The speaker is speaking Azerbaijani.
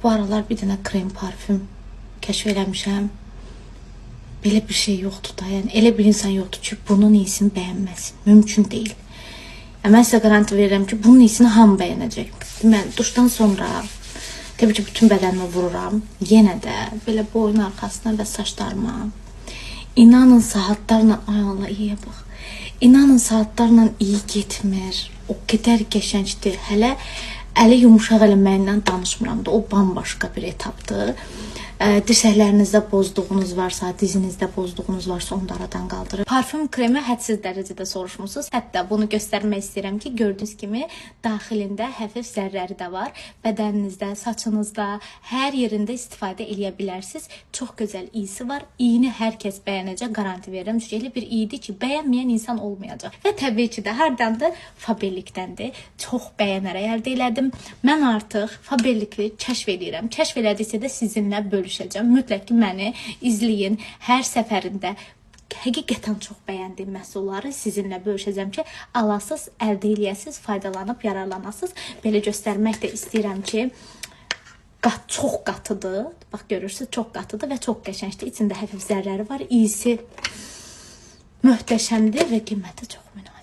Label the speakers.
Speaker 1: Bu aralar bir dənə krem parfüm kəşf eləmişəm. Belə bir şey yoxdur da, yəni elə bir insan yoxdur ki, bunun iyisini bəyənməsin. Mümkün deyil. Mən sizə garanti verirəm ki, bunun iyisini hamı bəyənəcək. Mən duşdan sonra təbii ki, bütün bədənimi vururam. Yenə də belə boyun arxasına və saçlarıma. İnanın saatlarla, ay Allah, iyiyə bax. İnanın saatlarla iyi getmir. O qədər qəşəngdir. Hələ əli yumuşaq eləməyindən danışmıram da. O bambaşqa bir etapdır. Dirsəklərinizdə pozduğunuz varsa, dizinizdə pozduğunuz varsa onu da aradan qaldırır. Parfüm kremi hədsiz dərəcədə soruşmusunuz. Hətta bunu göstərmək istəyirəm ki, gördüyünüz kimi daxilində həfif zərrəri də var. Bədəninizdə, saçınızda, hər yerində istifadə edə bilərsiniz. Çox gözəl iyisi var. İyini hər kəs bəyənəcək, garanti verirəm. Çünki elə bir iyidir ki, bəyənməyən insan olmayacaq. Və təbii ki də hərdandır? Faberlikdəndir. Çox bəyənərək əldə elədim. Mən artıq Faberlikli kəşf edirəm. Kəşf elədikcə də sizinlə bölüşəcəm. Mütləq ki, məni izləyin. Hər səfərində həqiqətən çox bəyyəndiyim məhsulları sizinlə bölüşəcəm ki, alasız, əldə eləyəsiz, faydalanıb, yararlanasız. Belə göstərmək də istəyirəm ki, çox qatıdır. Bax, görürsünüz, çox qatıdır və çox qəşəngdir. İçində həfif zərrəri var. İyisi möhtəşəmdir və qiyməti çox münasibdir.